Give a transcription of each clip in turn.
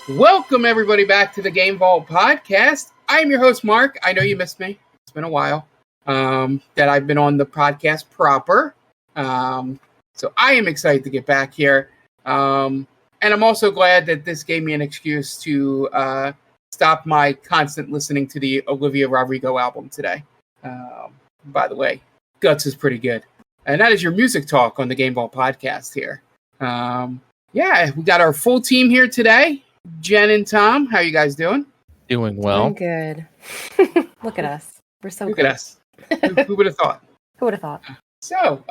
Welcome, everybody, back to the Game Vault podcast. I am your host, Mark. I know you missed me. It's been a while that I've been on the podcast proper. So I am excited to get back here. And I'm also glad that this gave me an excuse to stop my constant listening to the Olivia Rodrigo album today. By the way, Guts is pretty good. And that is your music talk on the Game Vault podcast here. We got our full team here today. Jen and Tom, how you guys doing? Doing well. I'm good. Look at us. We're so Look good. at us. Who would have thought? Who would have thought? So,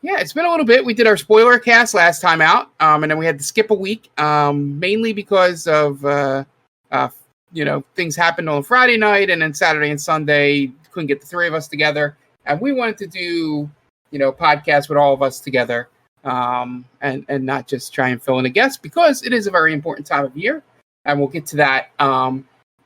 it's been a little bit. We did our spoiler cast last time out, and then we had to skip a week, mainly because of, things happened on Friday night, and then Saturday and Sunday, couldn't get the three of us together. And we wanted to do, podcasts with all of us together. And not just try and fill in a guest, because it is a very important time of year, and we'll get to that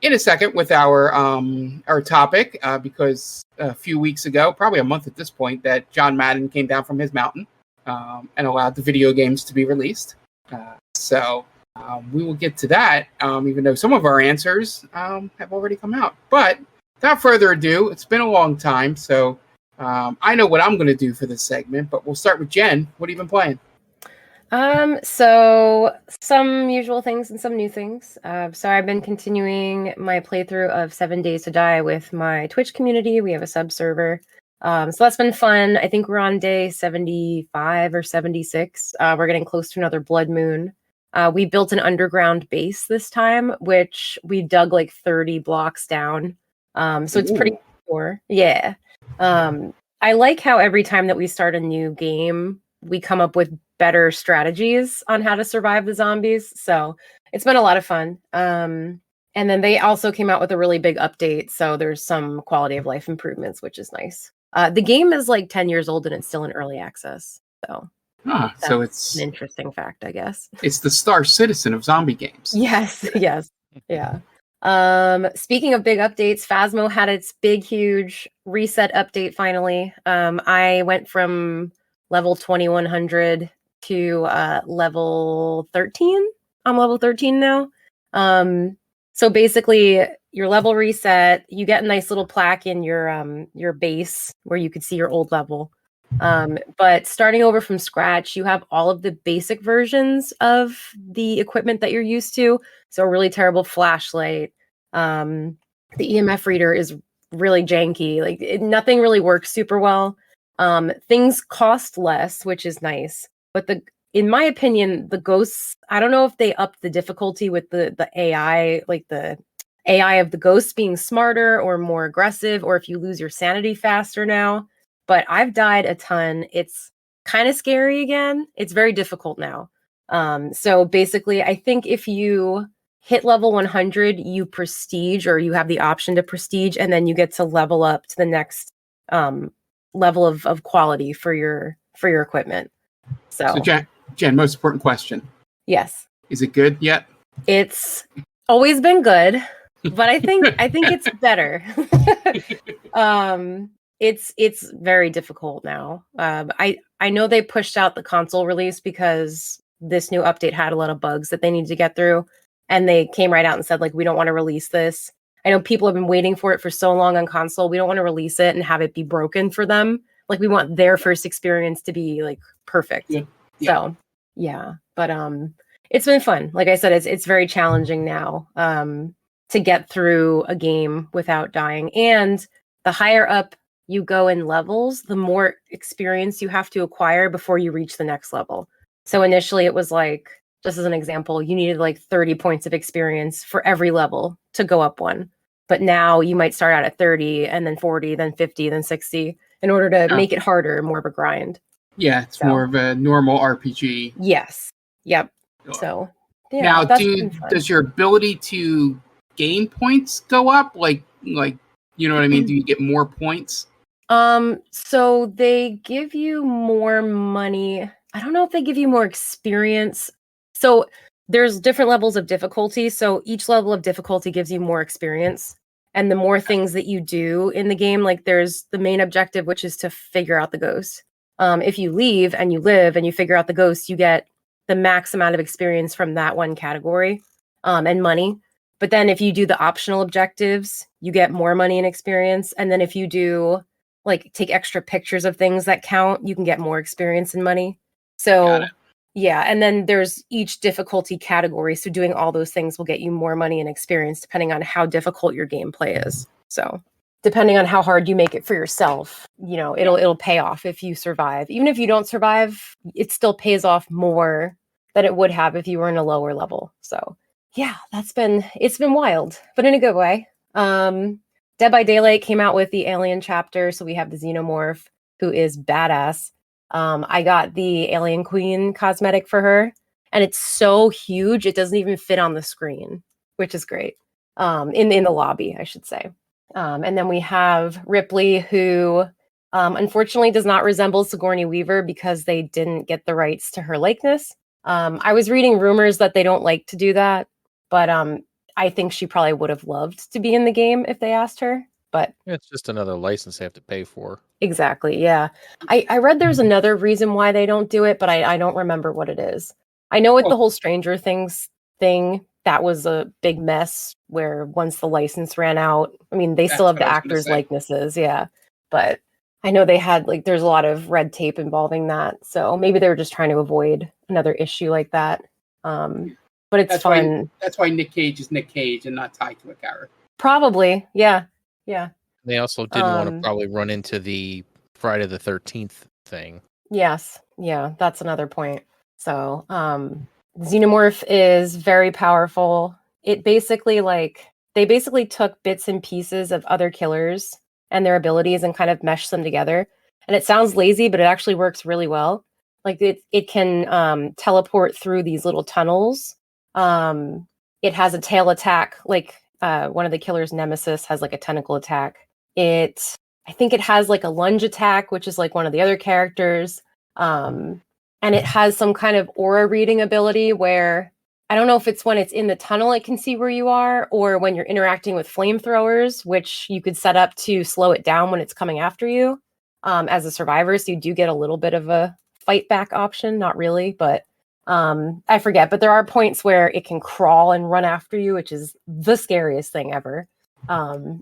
in a second with our topic, because a few weeks ago, probably a month at this point, that John Madden came down from his mountain and allowed the video games to be released. So we will get to that, even though some of our answers have already come out. But without further ado, it's been a long time, so I know what I'm going to do for this segment, but we'll start with Jen. What have you been playing? So some usual things and some new things. So I've been continuing my playthrough of 7 Days to Die with my Twitch community. We have a sub server. So that's been fun. I think we're on day 75 or 76. We're getting close to another blood moon. We built an underground base this time, which we dug like 30 blocks down. So it's pretty cool. Yeah. I like how every time that we start a new game, we come up with better strategies on how to survive the zombies. So it's been a lot of fun. And then they also came out with a really big update. So there's some quality of life improvements, which is nice. The game is like 10 years old and it's still in early access. So so it's an interesting fact, I guess. It's the Star Citizen of zombie games. Yes. Yeah. Speaking of big updates, Phasmo had its big, huge reset update finally. I went from level 2100 to level 13. I'm level 13 now. So basically, your level reset, you get a nice little plaque in your base where you could see your old level. But starting over from scratch, you have all of the basic versions of the equipment that you're used to. So a really terrible flashlight. The EMF reader is really janky. Nothing really works super well. Things cost less, which is nice. But in my opinion, the ghosts, I don't know if they upped the difficulty with the AI, like the AI of the ghosts being smarter or more aggressive, or if you lose your sanity faster now. But I've died a ton. It's kind of scary again. It's very difficult now. So basically, I think if you hit level 100, you prestige, or you have the option to prestige, and then you get to level up to the next level of quality for your equipment. So Jen, most important question. Yes. Is it good yet? It's always been good, but I think it's better. It's very difficult now. I know they pushed out the console release because this new update had a lot of bugs that they need to get through, and they came right out and said, we don't want to release this. I know people have been waiting for it for so long on console. We don't want to release it and have it be broken for them. We want their first experience to be perfect. Yeah. So yeah, but it's been fun. Like I said, it's very challenging now to get through a game without dying. And the higher up you go in levels, the more experience you have to acquire before you reach the next level. So initially it was just as an example, you needed 30 points of experience for every level to go up one. But now you might start out at 30 and then 40, then 50, then 60 in order to make it harder, more of a grind. Yeah, it's more of a normal RPG. Yes. Yep. So yeah, now, does your ability to gain points go up? You know what I mean? Do you get more points? So they give you more money. I don't know if they give you more experience. So there's different levels of difficulty. So each level of difficulty gives you more experience. And the more things that you do in the game, there's the main objective, which is to figure out the ghost. If you leave and you live and you figure out the ghost, you get the max amount of experience from that one category. and money. But then if you do the optional objectives, you get more money and experience. And then if you do like take extra pictures of things that count, you can get more experience and money. So yeah, and then there's each difficulty category. So doing all those things will get you more money and experience depending on how difficult your gameplay is. So depending on how hard you make it for yourself, you know, it'll pay off if you survive. Even if you don't survive, it still pays off more than it would have if you were in a lower level. So yeah, it's been wild, but in a good way. Dead by Daylight came out with the Alien chapter, so we have the Xenomorph, who is badass. I got the Alien Queen cosmetic for her, and it's so huge it doesn't even fit on the screen, which is great. In the lobby, I should say. And then we have Ripley, who unfortunately does not resemble Sigourney Weaver because they didn't get the rights to her likeness. I was reading rumors that they don't like to do that, but I think she probably would have loved to be in the game if they asked her. But it's just another license they have to pay for. Exactly, yeah. I read there's another reason why they don't do it, but I don't remember what it is. I know with the whole Stranger Things thing, that was a big mess where once the license ran out, I mean, they still have the actors' likenesses, yeah. But I know they had, like, there's a lot of red tape involving that. So maybe they were just trying to avoid another issue like that. But it's fun. That's why Nick Cage is Nick Cage and not tied to a character. Probably, yeah. Yeah. They also didn't want to probably run into the Friday the 13th thing. Yes. Yeah, that's another point. So, Xenomorph is very powerful. It basically they basically took bits and pieces of other killers and their abilities and kind of meshed them together. And it sounds lazy, but it actually works really well. Like it can teleport through these little tunnels. It has a tail attack, like one of the killer's nemesis has like a tentacle attack. I think it has like a lunge attack, which is like one of the other characters. And it has some kind of aura reading ability where I don't know if it's when it's in the tunnel it can see where you are, or when you're interacting with flamethrowers, which you could set up to slow it down when it's coming after you as a survivor. So you do get a little bit of a fight back option, not really, but I forget. But there are points where it can crawl and run after you, which is the scariest thing ever.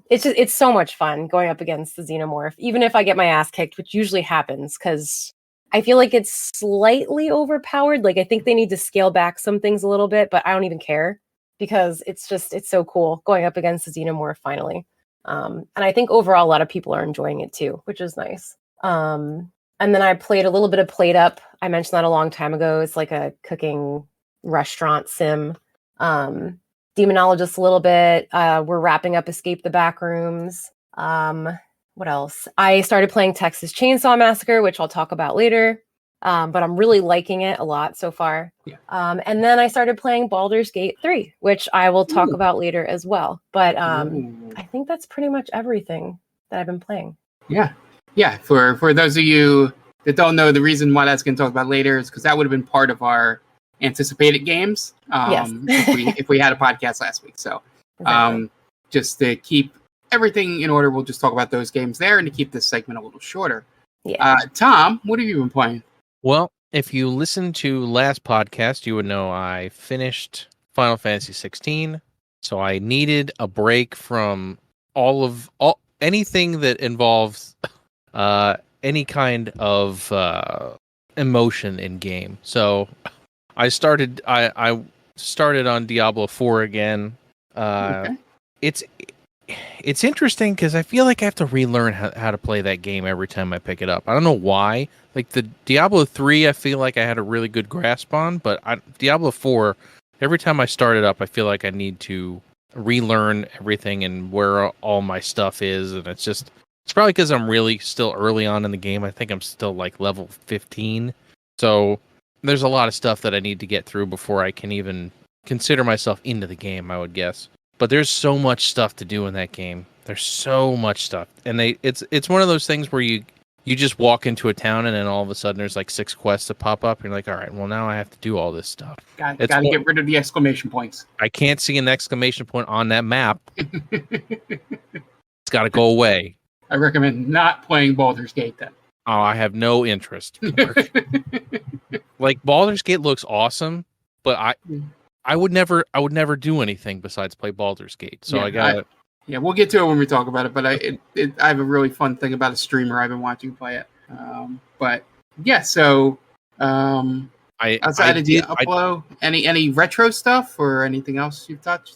It's so much fun going up against the Xenomorph, even if I get my ass kicked, which usually happens because I feel like it's slightly overpowered. Like I think they need to scale back some things a little bit, but I don't even care because it's so cool going up against the Xenomorph finally. And I think overall a lot of people are enjoying it too, which is nice. And then I played a little bit of Plate Up. I mentioned that a long time ago. It's like a cooking restaurant sim. Demonologist a little bit. We're wrapping up Escape the Backrooms. What else? I started playing Texas Chainsaw Massacre, which I'll talk about later. But I'm really liking it a lot so far. Yeah. And then I started playing Baldur's Gate 3, which I will talk about later as well. But I think that's pretty much everything that I've been playing. Yeah. Yeah. For those of you that don't know, the reason why that's going to talk about later is because that would have been part of our anticipated games yes. if we had a podcast last week. So exactly. Just to keep everything in order, we'll just talk about those games there and to keep this segment a little shorter. Yeah. Tom, what have you been playing? Well, if you listened to last podcast, you would know I finished Final Fantasy 16. So I needed a break from anything that involves any kind of emotion in game. So I started on Diablo 4 again. Okay. It's interesting because I feel like I have to relearn how to play that game every time I pick it up. I don't know why. Like the Diablo 3, I feel like I had a really good grasp on, but Diablo 4, every time I start it up, I feel like I need to relearn everything and where all my stuff is, and it's probably because I'm really still early on in the game. I think I'm still like level 15, so there's a lot of stuff that I need to get through before I can even consider myself into the game, I would guess. But there's so much stuff to do in that game. There's so much stuff, and it's one of those things where you just walk into a town and then all of a sudden there's like 6 quests that pop up. And you're like, all right, well now I have to do all this stuff. Got to get rid of the exclamation points. I can't see an exclamation point on that map. It's got to go away. I recommend not playing Baldur's Gate then. Oh, I have no interest. Like Baldur's Gate looks awesome, but I would never do anything besides play Baldur's Gate. So yeah, we'll get to it when we talk about it. But I have a really fun thing about a streamer I've been watching play it. But yeah, so outside of Diablo, any retro stuff or anything else you've touched?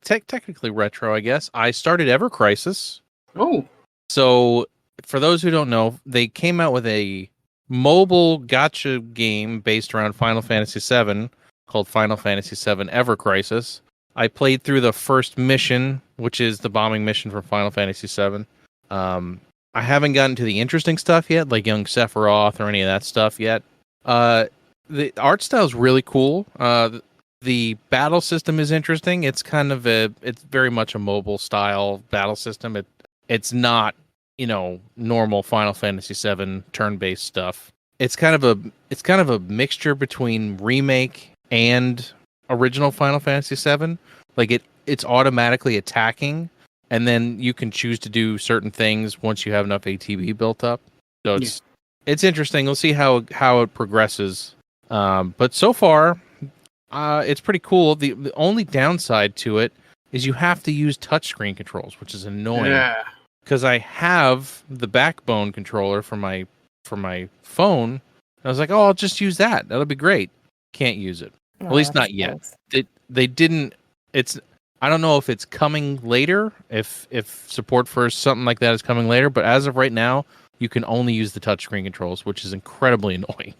Technically retro, I guess. I started Ever Crisis. Oh, so for those who don't know, they came out with a mobile gacha game based around Final Fantasy VII called Final Fantasy VII Ever Crisis. I played through the first mission, which is the bombing mission from Final Fantasy VII. I haven't gotten to the interesting stuff yet, like young Sephiroth or any of that stuff yet. The art style is really cool. The battle system is interesting. It's it's very much a mobile style battle system. It's not, normal Final Fantasy VII turn-based stuff. It's kind of a mixture between remake and original Final Fantasy VII. Like it's automatically attacking, and then you can choose to do certain things once you have enough ATB built up. So it's interesting. We'll see how it progresses. But so far, it's pretty cool. The only downside to it is you have to use touchscreen controls, which is annoying. Yeah. Because I have the Backbone controller for my phone. I was like, I'll just use that. That'll be great. Can't use it. At least not yet. They didn't. I don't know if it's coming later. If support for something like that is coming later. But as of right now, you can only use the touchscreen controls, which is incredibly annoying.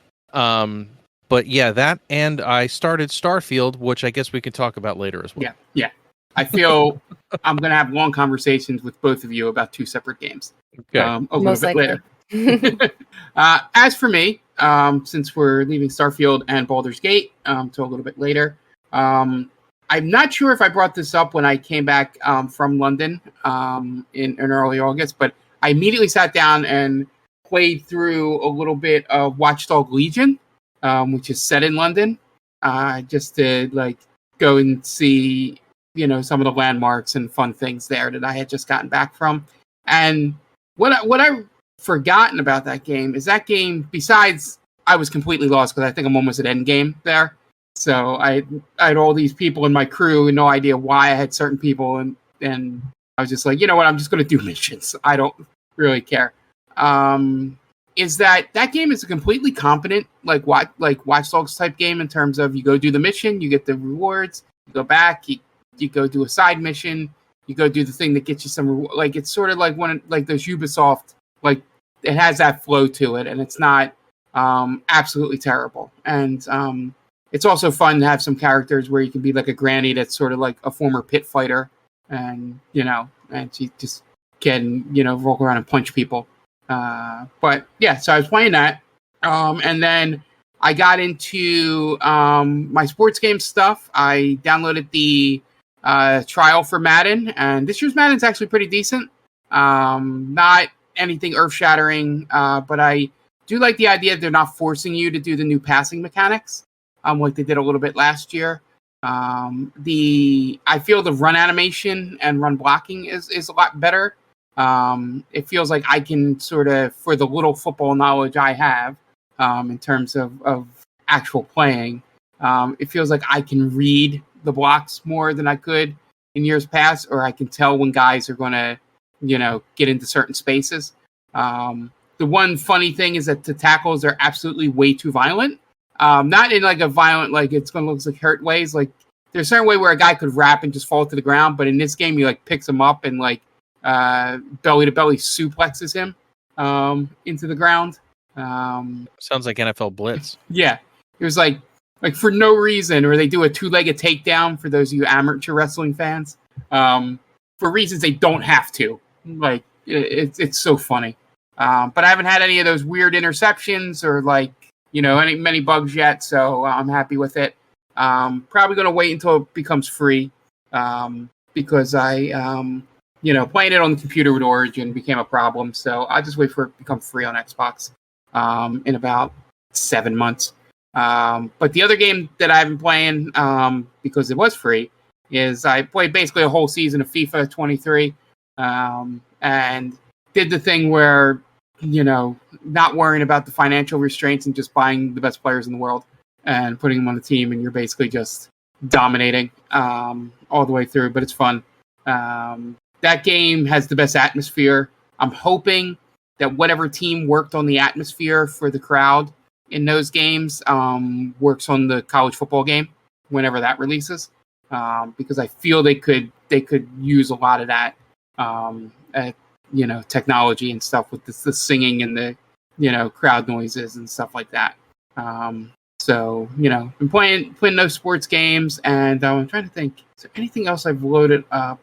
But yeah, that, and I started Starfield, which I guess we can talk about later as well. Yeah. I feel I'm going to have long conversations with both of you about two separate games. Okay. A little bit later. As for me, since we're leaving Starfield and Baldur's Gate till a little bit later, I'm not sure if I brought this up when I came back from London in early August, but I immediately sat down and played through a little bit of Watchdog Legion, which is set in London, just to go and see some of the landmarks and fun things there that I had just gotten back from. And what I forgotten about that game is that game, besides I was completely lost because I think I'm almost at end game there. So I had all these people in my crew and no idea why I had certain people, and I was just like, you know what, I'm just going to do missions. I don't really care. Is that game is a completely competent Watch Dogs type game in terms of you go do the mission, you get the rewards, you go back, you go do a side mission, you go do the thing that gets you some it's sort of like those Ubisoft, it has that flow to it, and it's not absolutely terrible. And it's also fun to have some characters where you can be like a granny that's sort of like a former pit fighter, and and she just can roll around and punch people. But yeah, so I was playing that, and then I got into my sports game stuff. I downloaded the trial for Madden, and this year's Madden's actually pretty decent. Not anything earth-shattering, but I do like the idea that they're not forcing you to do the new passing mechanics, like they did a little bit last year. I feel the run animation and run blocking is a lot better. It feels like I can sort of, for the little football knowledge I have, in terms of actual playing, it feels like I can read the blocks more than I could in years past, or I can tell when guys are going to, get into certain spaces. The one funny thing is that the tackles are absolutely way too violent. Not in a violent, it's going to look like hurt ways. There's a certain way where a guy could wrap and just fall to the ground, but in this game, he picks him up and belly to belly suplexes him into the ground. Sounds like NFL Blitz. Yeah, it was like for no reason, or they do a two-legged takedown for those of you amateur wrestling fans, for reasons they don't have to. It's so funny. But I haven't had any of those weird interceptions or many bugs yet, so I'm happy with it. Probably going to wait until it becomes free, because I playing it on the computer with Origin became a problem, so I'll just wait for it to become free on Xbox in about 7 months. But the other game that I've been playing, because it was free, is I played basically a whole season of FIFA 23, and did the thing where, not worrying about the financial restraints and just buying the best players in the world and putting them on the team, and you're basically just, dominating all the way through, but it's fun. That game has the best atmosphere. I'm hoping that whatever team worked on the atmosphere for the crowd in those games works on the college football game whenever that releases, because I feel they could use a lot of that, technology and stuff with the singing and the crowd noises and stuff like that. So been playing those sports games, and I'm trying to think, is there anything else I've loaded up?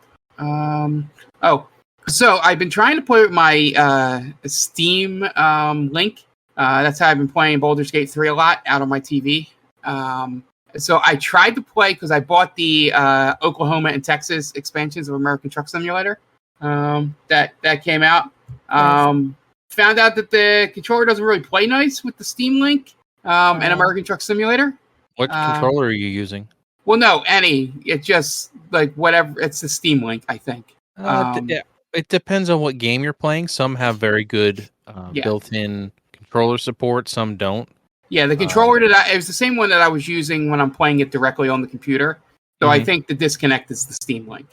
So I've been trying to play with my Steam link. That's how I've been playing Baldur's Gate 3 a lot out on my TV. So I tried to play because I bought the Oklahoma and Texas expansions of American Truck Simulator that came out. Found out that the controller doesn't really play nice with the Steam Link and American Truck Simulator. What controller are you using? Well, no, any. It's just like whatever. It's the Steam Link, I think. Yeah, it depends on what game you're playing. Some have very good built-in controller support. Some don't. Yeah, the controller it was the same one that I was using when I'm playing it directly on the computer. So I think the disconnect is the Steam Link.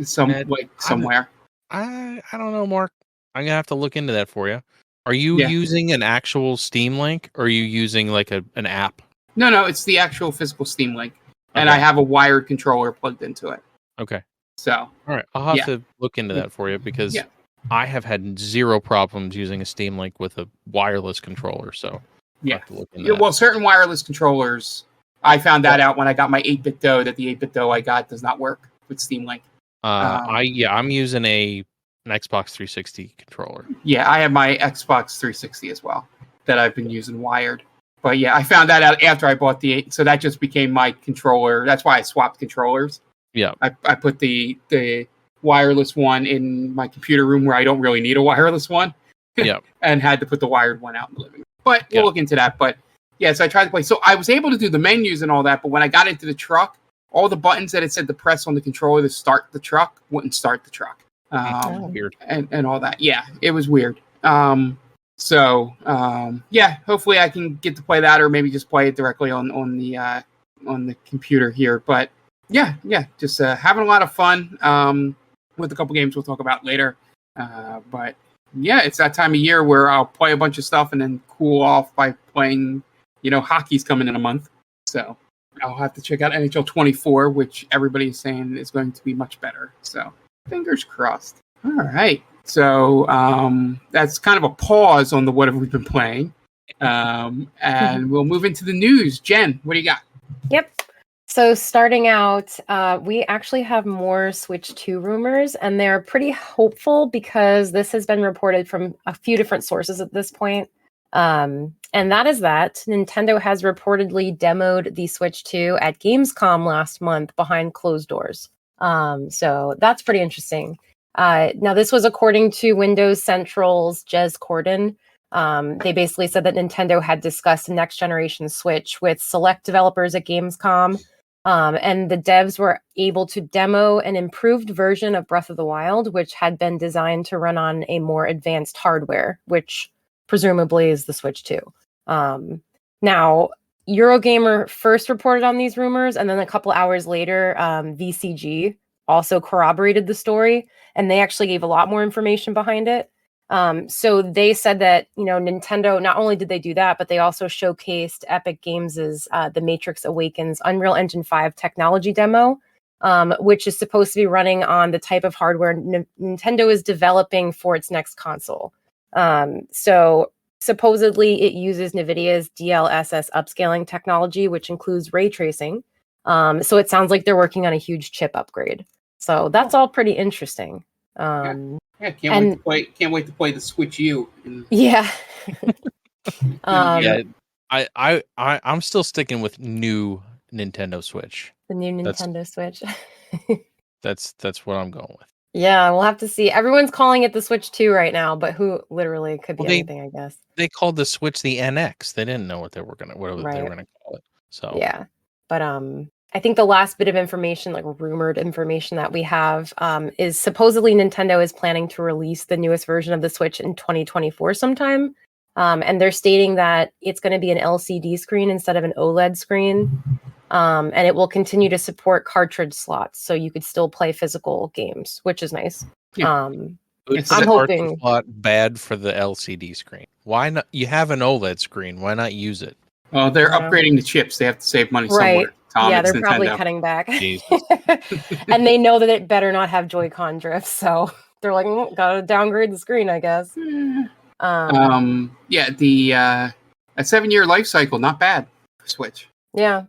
Somewhere. I don't know, Mark. I'm gonna have to look into that for you. Are you using an actual Steam Link, or are you using like an app? No, it's the actual physical Steam Link, and I have a wired controller plugged into it. Okay. So. All right, I'll have to look into that for you because I have had zero problems using a Steam Link with a wireless controller. So I'll have to look into that. Well, certain wireless controllers, I found that out when I got my 8-bit dough that the 8-bit dough I got does not work with Steam Link. I'm using an Xbox 360 controller. Yeah, I have my Xbox 360 as well that I've been using wired. But yeah, I found that out after I bought the 8, so that just became my controller. That's why I swapped controllers. Yeah, I put the wireless one in my computer room where I don't really need a wireless one. Yeah, and had to put the wired one out in the living room. But we'll look into that. But yeah, so I tried to play. So I was able to do the menus and all that, but when I got into the truck, all the buttons that it said to press on the controller to start the truck wouldn't start the truck. Weird. And all that. Yeah, it was weird. Hopefully I can get to play that, or maybe just play it directly on the computer here. But yeah, just having a lot of fun with a couple games we'll talk about later. But yeah, it's that time of year where I'll play a bunch of stuff and then cool off by playing, hockey's coming in a month. So I'll have to check out NHL 24, which everybody is saying is going to be much better. So fingers crossed. All right. So that's kind of a pause on the what have we been playing. And we'll move into the news. Jen, what do you got? Yep. So starting out, we actually have more Switch 2 rumors, and they're pretty hopeful because this has been reported from a few different sources at this point. And that is that Nintendo has reportedly demoed the Switch 2 at Gamescom last month behind closed doors. So that's pretty interesting. Now, this was according to Windows Central's Jez Corden. They basically said that Nintendo had discussed a next generation Switch with select developers at Gamescom. And the devs were able to demo an improved version of Breath of the Wild, which had been designed to run on a more advanced hardware, which presumably is the Switch 2. Now, Eurogamer first reported on these rumors, and then a couple hours later, VCG also corroborated the story, and they actually gave a lot more information behind it. So they said that, Nintendo, not only did they do that, but they also showcased Epic Games' The Matrix Awakens Unreal Engine 5 technology demo, which is supposed to be running on the type of hardware Nintendo is developing for its next console. So supposedly it uses NVIDIA's DLSS upscaling technology, which includes ray tracing. So it sounds like they're working on a huge chip upgrade. So that's all pretty interesting. Can't wait to play the Switch U. Yeah. I'm still sticking with new Nintendo Switch. The new Nintendo Switch. That's what I'm going with. Yeah, we'll have to see. Everyone's calling it the Switch 2 right now, but who literally could be anything, I guess. They called the Switch the NX. They didn't know what they were gonna call it. So yeah, but I think the last bit of information, like rumored information that we have, is supposedly Nintendo is planning to release the newest version of the Switch in 2024 sometime. And they're stating that it's going to be an LCD screen instead of an OLED screen. And it will continue to support cartridge slots, so you could still play physical games, which is nice. Yeah. It's I'm hoping a lot bad for the LCD screen. Why not? You have an OLED screen. Why not use it? Well, they're upgrading the chips. They have to save money right. somewhere. Tom, Yeah, it's they're probably Nintendo. cutting back. Jesus. And they know that it better not have Joy-Con drift, so they're like, gotta downgrade the screen, I guess. Yeah, the a 7-year life cycle, not bad for Switch. Yeah,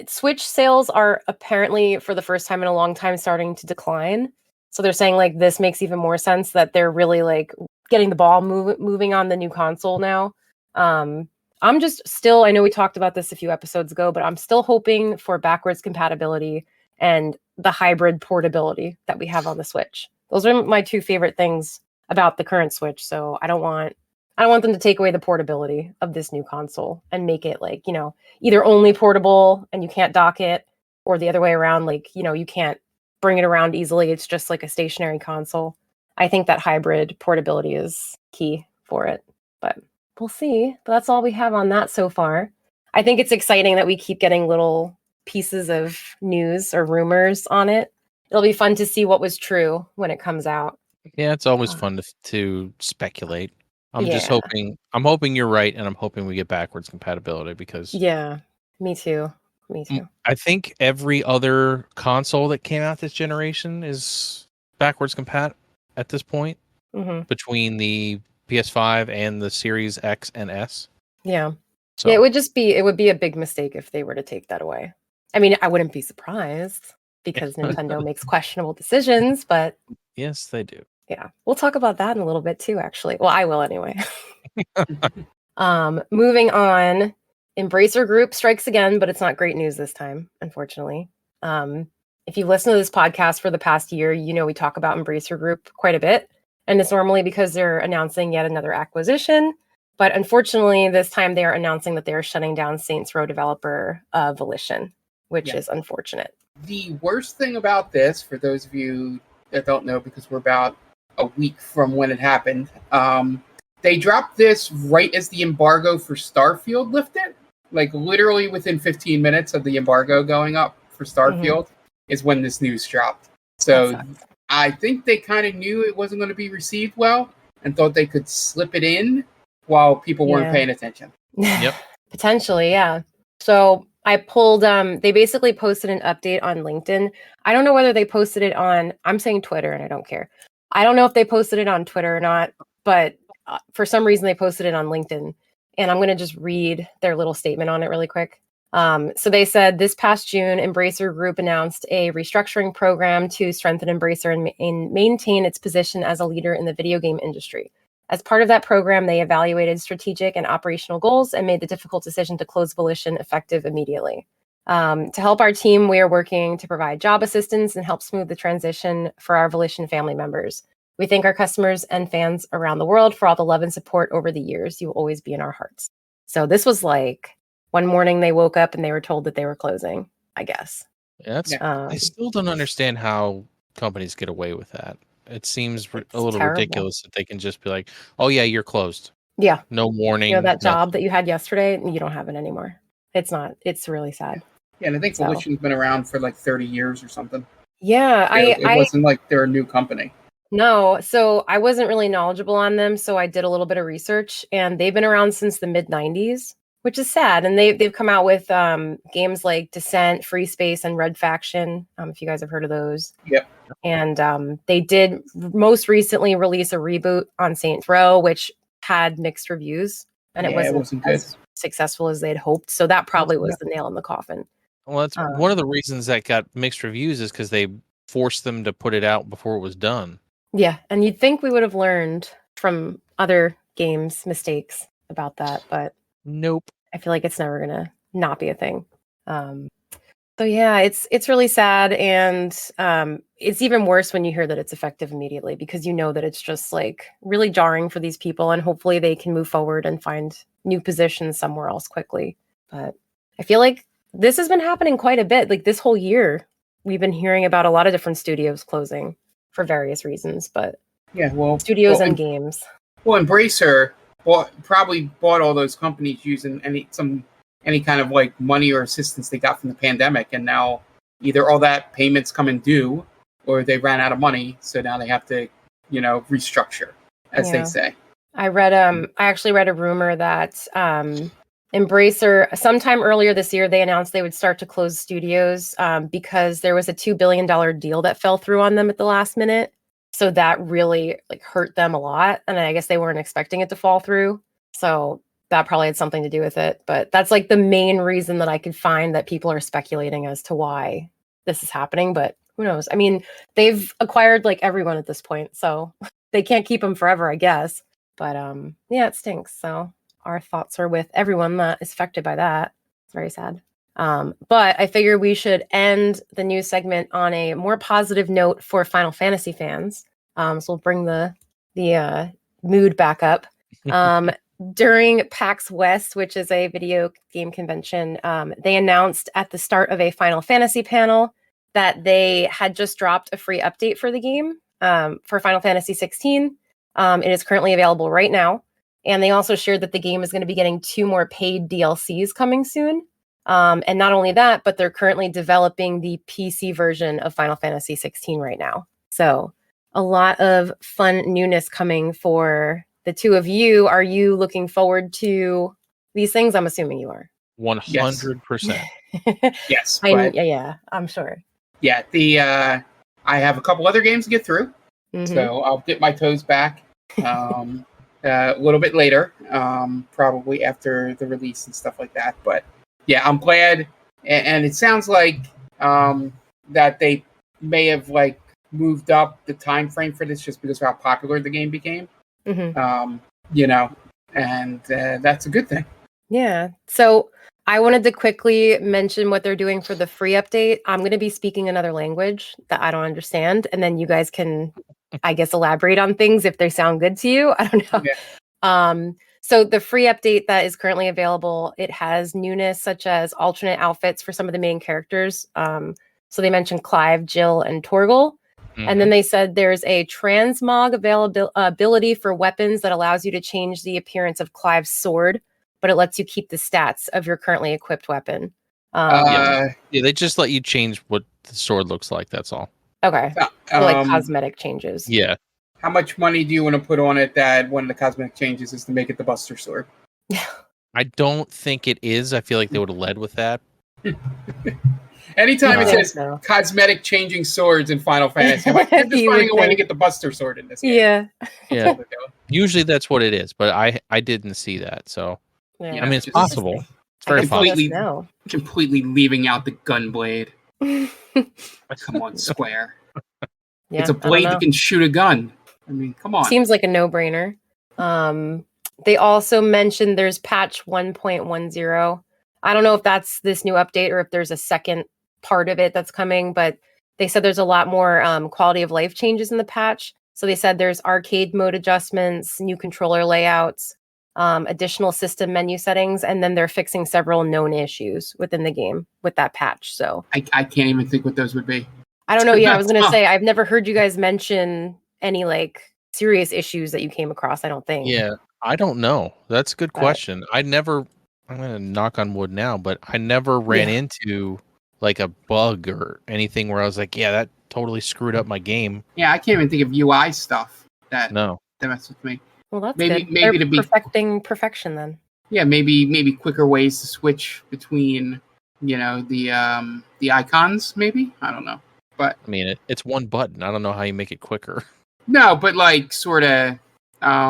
Switch sales are apparently for the first time in a long time starting to decline. So they're saying like this makes even more sense that they're really like getting the ball moving on the new console now. I'm just still, I know we talked about this a few episodes ago, but I'm still hoping for backwards compatibility and the hybrid portability that we have on the Switch. Those are my two favorite things about the current Switch. So I don't want them to take away the portability of this new console and make it like, either only portable and you can't dock it, or the other way around, like, you can't bring it around easily. It's just like a stationary console. I think that hybrid portability is key for it, but we'll see. But that's all we have on that so far. I think it's exciting that we keep getting little pieces of news or rumors on it. It'll be fun to see what was true when it comes out. Yeah, it's always fun to speculate. I'm hoping you're right, and I'm hoping we get backwards compatibility because yeah, me too. I think every other console that came out this generation is backwards compat at this point between the PS5 and the Series X and S. Yeah. So. Yeah, it would be a big mistake if they were to take that away. I mean, I wouldn't be surprised because Nintendo makes questionable decisions, but yes, they do. Yeah, we'll talk about that in a little bit too, actually. Well, I will anyway. Moving on, Embracer Group strikes again, but it's not great news this time, unfortunately. If you've listened to this podcast for the past year, we talk about Embracer Group quite a bit, and it's normally because they're announcing yet another acquisition. But unfortunately, this time they are announcing that they are shutting down Saints Row developer Volition, which is unfortunate. The worst thing about this, for those of you that don't know, because we're about a week from when it happened, they dropped this right as the embargo for Starfield lifted. Like literally within 15 minutes of the embargo going up for Starfield is when this news dropped. So I think they kind of knew it wasn't going to be received well and thought they could slip it in while people weren't paying attention. Yep. Potentially, yeah. So I pulled, they basically posted an update on LinkedIn. I don't know whether they posted it on, I'm saying Twitter and I don't care. I don't know if they posted it on Twitter or not, but for some reason they posted it on LinkedIn. And I'm going to just read their little statement on it really quick. So they said, this past June, Embracer Group announced a restructuring program to strengthen Embracer and maintain its position as a leader in the video game industry. As part of that program, they evaluated strategic and operational goals and made the difficult decision to close Volition effective immediately. To help our team, we are working to provide job assistance and help smooth the transition for our Volition family members. We thank our customers and fans around the world for all the love and support over the years. You will always be in our hearts. So this was like one morning they woke up and they were told that they were closing, I guess. Yeah, I still don't understand how companies get away with that. It seems a little ridiculous that they can just be like, oh yeah, you're closed. Yeah. No warning. That job that you had yesterday, you don't have it anymore. It's really sad. Yeah, and I think Volition's been around for like 30 years or something. Yeah. It wasn't like they're a new company. No, so I wasn't really knowledgeable on them, so I did a little bit of research, and they've been around since the mid-90s, which is sad. And they've come out with games like Descent, Free Space, and Red Faction, if you guys have heard of those. Yep. And they did most recently release a reboot on Saints Row, which had mixed reviews, and it wasn't as successful as they'd hoped. So that probably was the nail in the coffin. Well, that's one of the reasons that got mixed reviews is because they forced them to put it out before it was done. Yeah, and you'd think we would have learned from other games' mistakes about that, but nope. I feel like it's never gonna not be a thing. So yeah, it's really sad, and it's even worse when you hear that it's effective immediately, because you know that it's just like really jarring for these people, and hopefully they can move forward and find new positions somewhere else quickly. But I feel like this has been happening quite a bit. Like this whole year, we've been hearing about a lot of different studios closing for various reasons, but studios and games. Well, Embracer probably bought all those companies using some any kind of like money or assistance they got from the pandemic, and now either all that payments coming due or they ran out of money, so now they have to, restructure, as they say. I actually read a rumor that Embracer, sometime earlier this year, they announced they would start to close studios because there was a $2 billion deal that fell through on them at the last minute. So that really hurt them a lot. And I guess they weren't expecting it to fall through. So that probably had something to do with it. But that's the main reason that I could find that people are speculating as to why this is happening. But who knows? I mean, they've acquired everyone at this point. So they can't keep them forever, I guess. But yeah, it stinks. So our thoughts are with everyone that is affected by that. It's very sad. But I figure we should end the news segment on a more positive note for Final Fantasy fans. So we'll bring the mood back up. During PAX West, which is a video game convention, they announced at the start of a Final Fantasy panel that they had just dropped a free update for the game for Final Fantasy 16. It is currently available right now. And they also shared that the game is going to be getting 2 more paid DLCs coming soon. And not only that, but they're currently developing the PC version of Final Fantasy 16 right now. So a lot of fun newness coming for the two of you. Are you looking forward to these things? I'm assuming you are. 100%. Yes. Yeah, I'm sure. Yeah, I have a couple other games to get through. So I'll dip my toes back a little bit later, probably after the release and stuff like that. But yeah, I'm glad. And it sounds like that they may have moved up the time frame for this just because of how popular the game became. And that's a good thing. Yeah. So I wanted to quickly mention what they're doing for the free update. I'm going to be speaking another language that I don't understand, and then you guys can, I guess, elaborate on things if they sound good to you. I don't know. Yeah. So the free update that is currently available, it has newness such as alternate outfits for some of the main characters. So they mentioned Clive, Jill, and Torgal. And then they said there's a transmog ability for weapons that allows you to change the appearance of Clive's sword, but it lets you keep the stats of your currently equipped weapon. Yeah, they just let you change what the sword looks like. That's all. Okay. So cosmetic changes. Yeah. How much money do you want to put on it that one of the cosmetic changes is to make it the Buster Sword? I don't think it is. I feel like they would have led with that. Anytime it says cosmetic changing swords in Final Fantasy, I'm just finding a way to get the Buster Sword in this game. Yeah. Usually that's what it is, but I didn't see that. So, yeah. I mean, it's possible. It's very possible. Completely leaving out the gun blade. Come on, Square. Yeah, it's a blade that can shoot a gun. I mean, come on. Seems like a no-brainer. They also mentioned there's patch 1.10. I don't know if that's this new update or if there's a second part of it that's coming, but they said there's a lot more quality of life changes in the patch. So they said there's arcade mode adjustments, new controller layouts, additional system menu settings, and then they're fixing several known issues within the game with that patch. So I can't even think what those would be. I don't know. Yeah, I was going to say, I've never heard you guys mention any serious issues that you came across, I don't think. Yeah, I don't know. That's a good question. I'm going to knock on wood now, but I never ran into a bug or anything where I was like, yeah, that totally screwed up my game. Yeah, I can't even think of UI stuff that messed with me. Well, that's maybe good. Maybe They're to be perfecting perfection then. Yeah, maybe quicker ways to switch between, the icons, maybe? I don't know. But I mean, it's one button. I don't know how you make it quicker. No, but sort of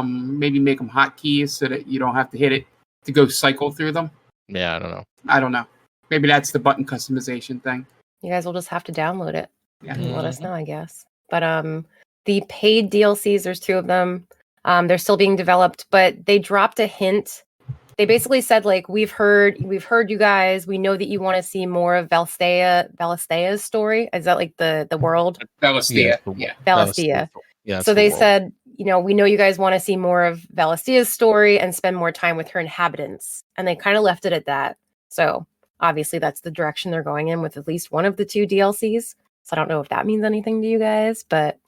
maybe make them hotkeys so that you don't have to hit it to go cycle through them. Yeah, I don't know. Maybe that's the button customization thing. You guys will just have to download it. Yeah. And let us know, I guess. But the paid DLCs, there's 2 of them. They're still being developed, but they dropped a hint. They basically said, we've heard you guys. We know that you want to see more of Valistea's story. Is that the world? Valistea. Yeah. Valistea. Yeah. So they said, we know you guys want to see more of Valistea's story and spend more time with her inhabitants. And they kind of left it at that. So obviously that's the direction they're going in with at least one of the 2 DLCs. So I don't know if that means anything to you guys, but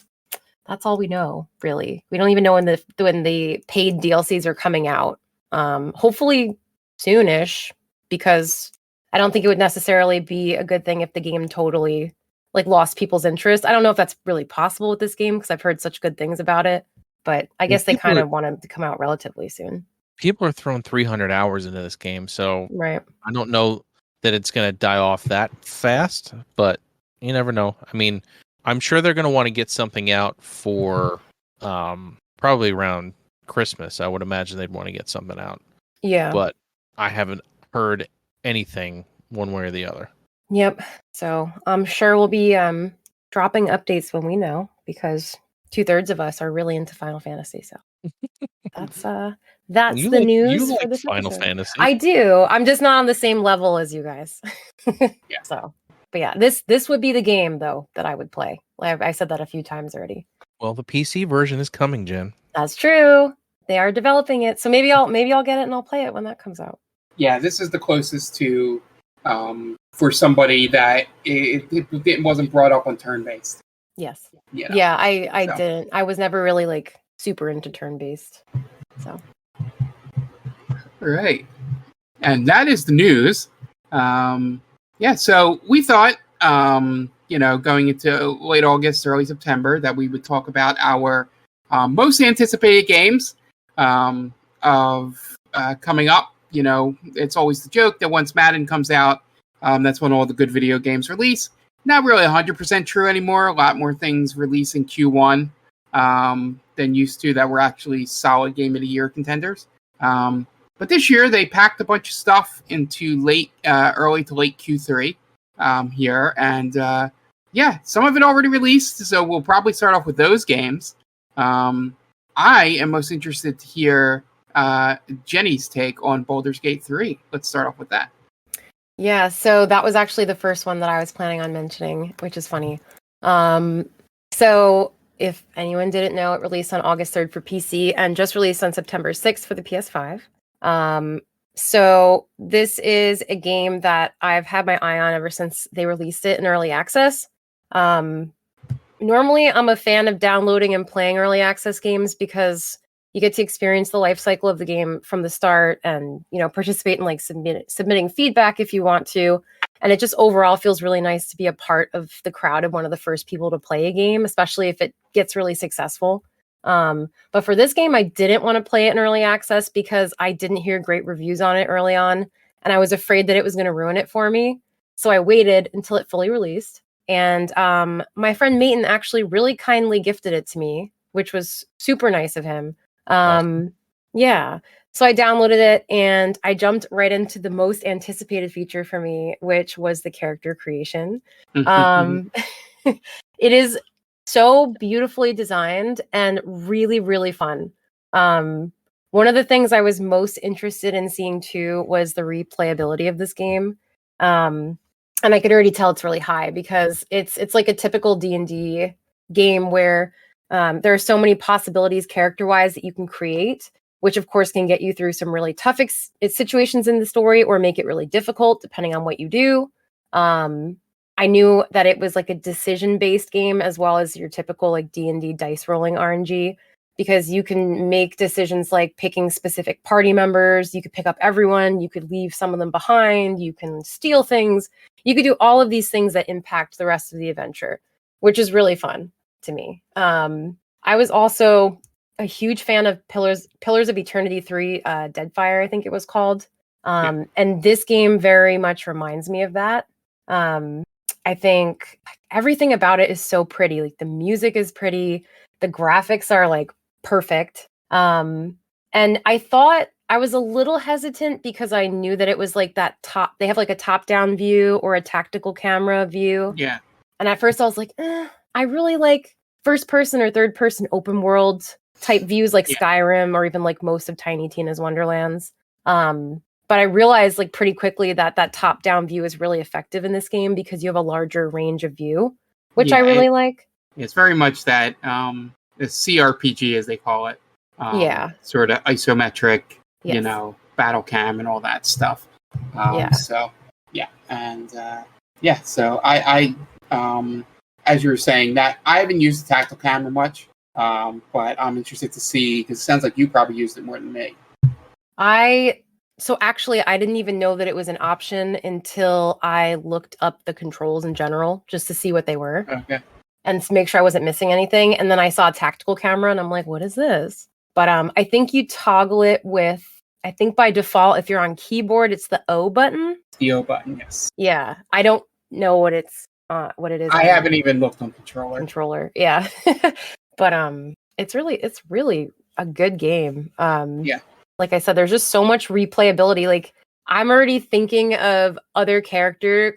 that's all we know, really. We don't even know when the paid DLCs are coming out. Hopefully soonish. because I don't think it would necessarily be a good thing if the game totally like lost people's interest. I don't know if that's really possible with this game because I've heard such good things about it, but I guess they kind of want it to come out relatively soon. People are throwing 300 hours into this game, so right. I don't know that it's going to die off that fast, but you never know. I mean, I'm sure they're going to want to get something out for probably around Christmas. I would imagine they'd want to get something out. Yeah. But I haven't heard anything one way or the other. Yep. So I'm sure we'll be dropping updates when we know, because 2/3 of us are really into Final Fantasy. So that's the news. You for like this Final episode. Fantasy. I do. I'm just not on the same level as you guys. Yeah. So, but yeah, this would be the game though that I would play. I said that a few times already. Well, the PC version is coming, Jen. That's true. They are developing it, so maybe I'll get it and I'll play it when that comes out. Yeah, this is the closest to for somebody that it wasn't brought up on turn-based. Yes. Yeah. Yeah, I didn't. I was never really like super into turn-based. So. All right. And that is the news. So we thought, going into late August, early September, that we would talk about our most anticipated games of coming up. You know, it's always the joke that once Madden comes out, that's when all the good video games release. Not really 100% true anymore. A lot more things release in Q1 than used to that were actually solid Game of the Year contenders. But this year, they packed a bunch of stuff into early to late Q3 here. And some of it already released, so we'll probably start off with those games. I am most interested to hear Jenny's take on Baldur's Gate 3. Let's start off with that. Yeah, so that was actually the first one that I was planning on mentioning, which is funny. So if anyone didn't know, it released on August 3rd for PC and just released on September 6th for the PS5. So this is a game that I've had my eye on ever since they released it in early access. Normally, I'm a fan of downloading and playing early access games because you get to experience the life cycle of the game from the start and, participate in like submitting feedback if you want to. And it just overall feels really nice to be a part of the crowd of one of the first people to play a game, especially if it gets really successful. But for this game, I didn't want to play it in early access because I didn't hear great reviews on it early on. And I was afraid that it was going to ruin it for me. So I waited until it fully released. And my friend Mayton actually really kindly gifted it to me, which was super nice of him. Yeah. So I downloaded it and I jumped right into the most anticipated feature for me, which was the character creation. It is so beautifully designed and really, really fun. One of the things I was most interested in seeing too was the replayability of this game. And I could already tell it's really high because it's like a typical D&D game where there are so many possibilities character-wise that you can create, which of course can get you through some really tough situations in the story or make it really difficult depending on what you do. I knew that it was like a decision-based game as well as your typical like D&D dice rolling RNG, because you can make decisions like picking specific party members. You could pick up everyone. You could leave some of them behind. You can steal things. You could do all of these things that impact the rest of the adventure, which is really fun to me. I was also a huge fan of Pillars of Eternity 3, Deadfire, I think it was called. And this game very much reminds me of that. I think everything about it is so pretty. Like the music is pretty. The graphics are like perfect. And I thought I was a little hesitant because I knew that it was like they have like a top-down view or a tactical camera view. Yeah. And at first I was like, I really like first person or third person open world type views like Skyrim or even like most of Tiny Tina's Wonderlands. But I realized like pretty quickly that top-down view is really effective in this game because you have a larger range of view, which I really like. It's very much that the CRPG, as they call it. Sort of isometric, battle cam and all that stuff. So I as you were saying, that I haven't used the tactile camera much, but I'm interested to see, because it sounds like you probably used it more than me. I So actually, I didn't even know that it was an option until I looked up the controls in general just to see what they were. Okay. And to make sure I wasn't missing anything. And then I saw a tactical camera and I'm like, what is this? But I think you toggle it with, I think by default, if you're on keyboard, it's the O button. The O button, yes. Yeah. I don't know what it is. I haven't even looked on controller. Yeah. But it's really a good game. Yeah. Like I said, there's just so much replayability. Like I'm already thinking of other character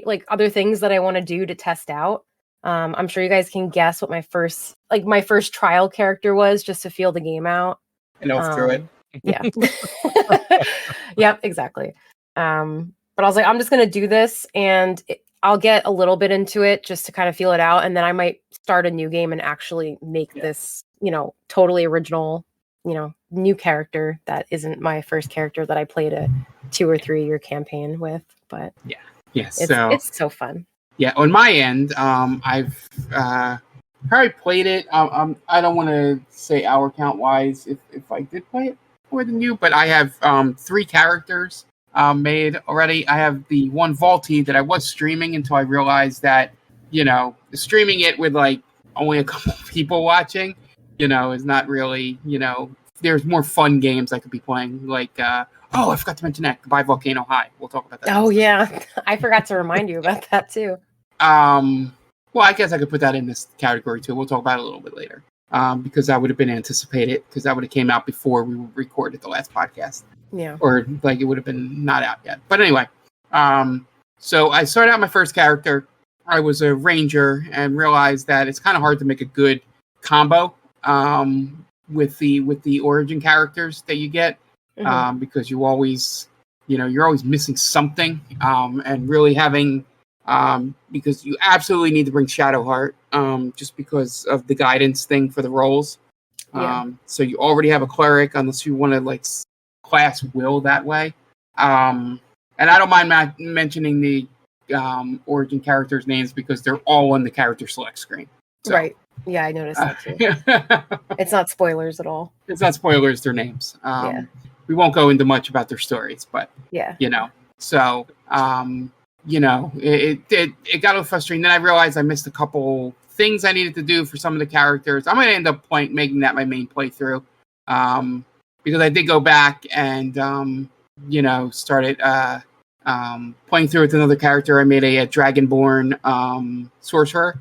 like other things that I want to do to test out. I'm sure you guys can guess what my first trial character was, just to feel the game out. And go through it. Yeah. Yep, exactly. But I was like, I'm just gonna do this, and I'll get a little bit into it just to kind of feel it out, and then I might start a new game and actually make this, totally original, new character that isn't my first character that I played a 2 or 3 year campaign with. But it's so fun. Yeah, on my end, I've probably played it. I don't want to say hour count wise if I did play it more than you, but I have 3 characters made already. I have the one Vaulty that I was streaming until I realized that, streaming it with like only a couple of people watching, is not really, there's more fun games I could be playing. Like, I forgot to mention that. Goodbye Volcano High. We'll talk about that. Oh, yeah. I forgot to remind you about that, too. Well, I guess I could put that in this category, too. We'll talk about it a little bit later. Because that would have been anticipated, because that would have came out before we recorded the last podcast. Yeah. Or, like, it would have been not out yet. But anyway, so I started out my first character. I was a ranger and realized that it's kind of hard to make a good combo with the origin characters that you get. Because you always, you're always missing something, and really having, because you absolutely need to bring Shadowheart, just because of the guidance thing for the roles. So you already have a cleric unless you want to like class will that way. And I don't mind mentioning the origin characters' names because they're all on the character select screen. So, right. Yeah, I noticed that too. It's not spoilers at all. It's not spoilers, their names. We won't go into much about their stories, but so it got a little frustrating. Then I realized I missed a couple things I needed to do for some of the characters. I'm going to end up making that my main playthrough, because I did go back and started playing through with another character. I made a Dragonborn sorcerer,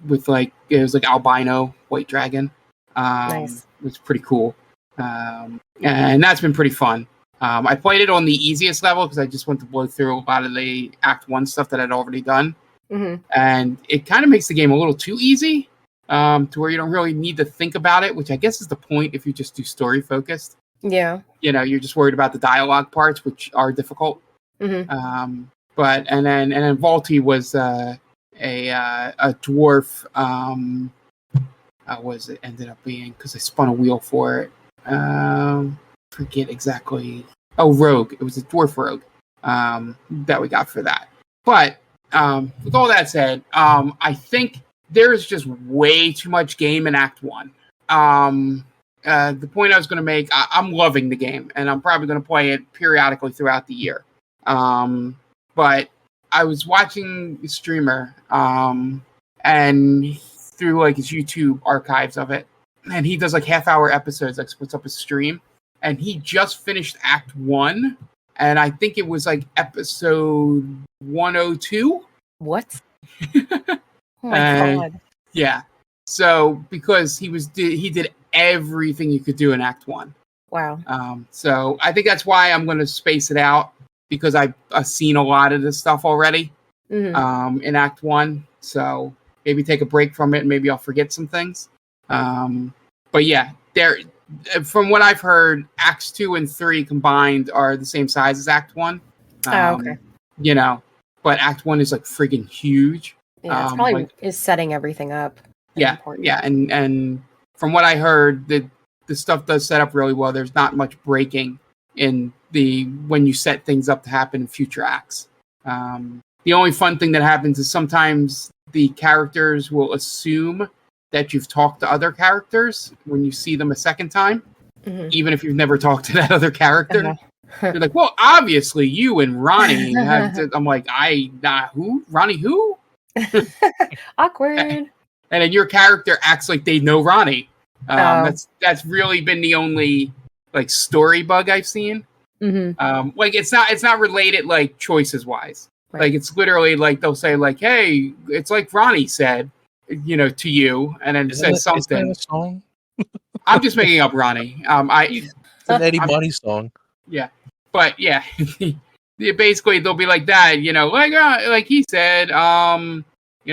with like it was like albino white dragon. Nice. It was pretty cool. And that's been pretty fun. I played it on the easiest level because I just wanted to blow through a lot of the Act 1 stuff that I'd already done. And it kind of makes the game a little too easy, to where you don't really need to think about it, which I guess is the point if you just do story focused. Yeah. You're just worried about the dialogue parts, which are difficult. But then Vaulty was a dwarf. What was it ended up being? Because I spun a wheel for it. Forget exactly. Oh, rogue. It was a dwarf rogue that we got for that. But with all that said, I think there's just way too much game in Act 1. The point I was going to make, I'm loving the game, and I'm probably going to play it periodically throughout the year. But I was watching a streamer, and through like his YouTube archives of it, and he does like half-hour episodes, like splits up his stream, and he just finished Act 1, and I think it was like episode 102. What? Oh my God. Yeah. So because he did everything you could do in Act 1. Wow. So I think that's why I'm going to space it out, because I've seen a lot of this stuff already in Act 1. So maybe take a break from it, and maybe I'll forget some things. But yeah, from what I've heard, Acts 2 and 3 combined are the same size as Act 1. Okay. But Act 1 is like freaking huge. Yeah, it's probably is setting everything up. Yeah, and from what I heard, the stuff does set up really well. There's not much breaking in when you set things up to happen in future acts. The only fun thing that happens is sometimes the characters will assume that you've talked to other characters when you see them a second time. even if you've never talked to that other character. Uh-huh. You're like, well, obviously you and Ronnie have to, I'm like, who? Ronnie who? Awkward. And then your character acts like they know Ronnie. That's really been the only like story bug I've seen. Like it's not related like choices wise. Right. Like it's literally like they'll say like, hey, it's like Ronnie said, to you, and then says something. Is that a song? I'm just making up Ronnie. It's an Eddie Money song. Yeah, but yeah, basically they'll be like that, like he said, blah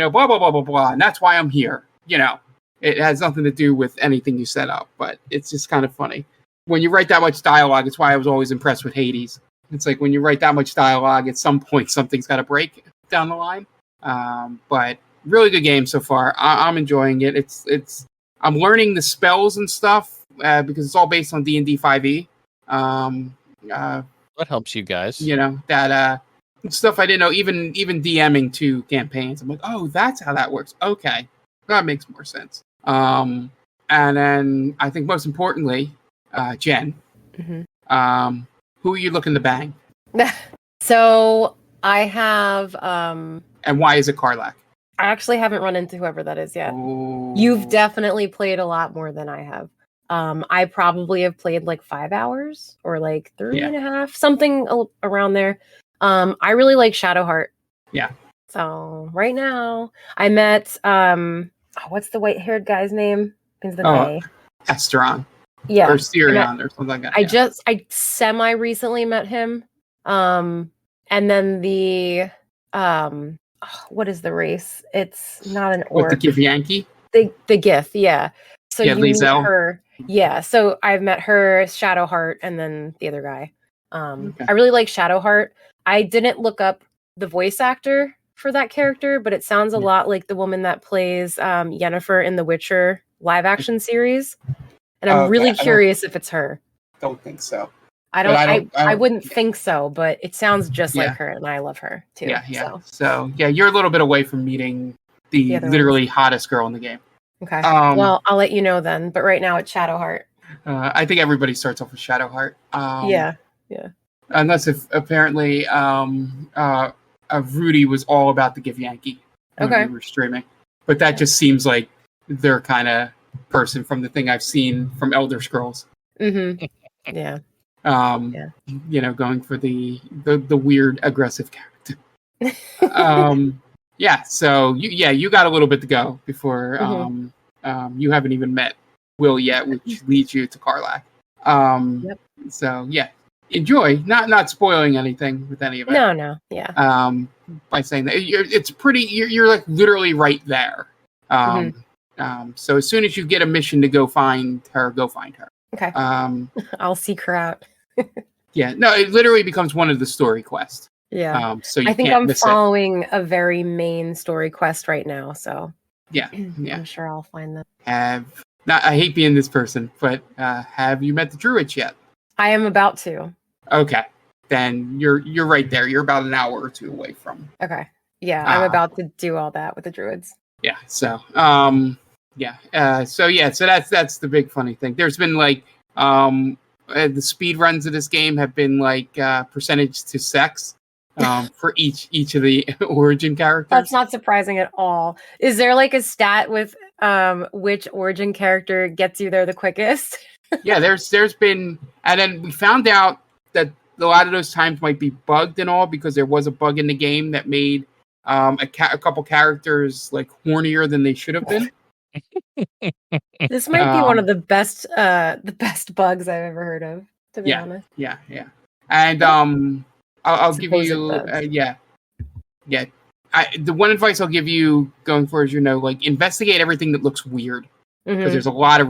blah blah blah blah, and that's why I'm here. It has nothing to do with anything you set up, but it's just kind of funny when you write that much dialogue. It's why I was always impressed with Hades. It's like when you write that much dialogue, at some point something's got to break down the line. But really good game so far. I'm enjoying it. It's I'm learning the spells and stuff because it's all based on D&D 5e. That helps you guys. That stuff I didn't know. Even DMing 2 campaigns, I'm like, oh, that's how that works. Okay, that makes more sense. And then I think most importantly, Jen, who are you looking to bang? So I have. And why is it Karlach? I actually haven't run into whoever that is yet. Ooh. You've definitely played a lot more than I have. I probably have played like 5 hours or like 3.5, something around there. I really like Shadowheart. Yeah. So right now I met what's the white-haired guy's name? Is the name? Esteron. Yeah. Or Sirion or something like that. I semi recently met him. And then the what is the race? It's not an orc. What, the Githyanki? The Gith, yeah. So you meet Liesel. her. Yeah. So I've met her, Shadowheart, and then the other guy. Okay. I really like Shadowheart. I didn't look up the voice actor for that character, but it sounds a lot like the woman that plays Yennefer in the Witcher live action series. And I'm really curious if it's her. Don't think so. I wouldn't think so, but it sounds just like her, and I love her too. Yeah. So you're a little bit away from meeting the literally hottest girl in the game. Okay. Well, I'll let you know then. But right now it's Shadowheart. I think everybody starts off with Shadowheart. Yeah. Unless if apparently Rudy was all about the Githyanki when we were streaming, but that just seems like their kind of person from the thing I've seen from Elder Scrolls. Yeah. Going for the weird aggressive character. So you got a little bit to go before you haven't even met Will yet, which leads you to Karlach. So enjoy, not spoiling anything with any of it. No, yeah. By saying that it's pretty, you're like literally right there. So as soon as you get a mission to go find her, go find her. Okay. I'll seek her out. Yeah, no, it literally becomes one of the story quests. Yeah. So you I think can't I'm miss following a very main story quest right now, so yeah. I'm sure I'll find them. I hate being this person, but have you met the druids yet? I am about to. Okay, then you're right there. You're about an hour or 2 away from. Okay. Yeah, I'm about to do all that with the druids. Yeah. So so that's the big funny thing. There's been like the speed runs of this game have been like percentage to sex for each of the origin characters. That's not surprising at all. Is there like a stat with which origin character gets you there the quickest? Yeah, there's been, and then we found out that a lot of those times might be bugged and all because there was a bug in the game that made a couple characters like hornier than they should have been. This might be one of the best bugs I've ever heard of, to be honest. Yeah. And I'll give you the one advice I'll give you going forward is like investigate everything that looks weird because there's a lot of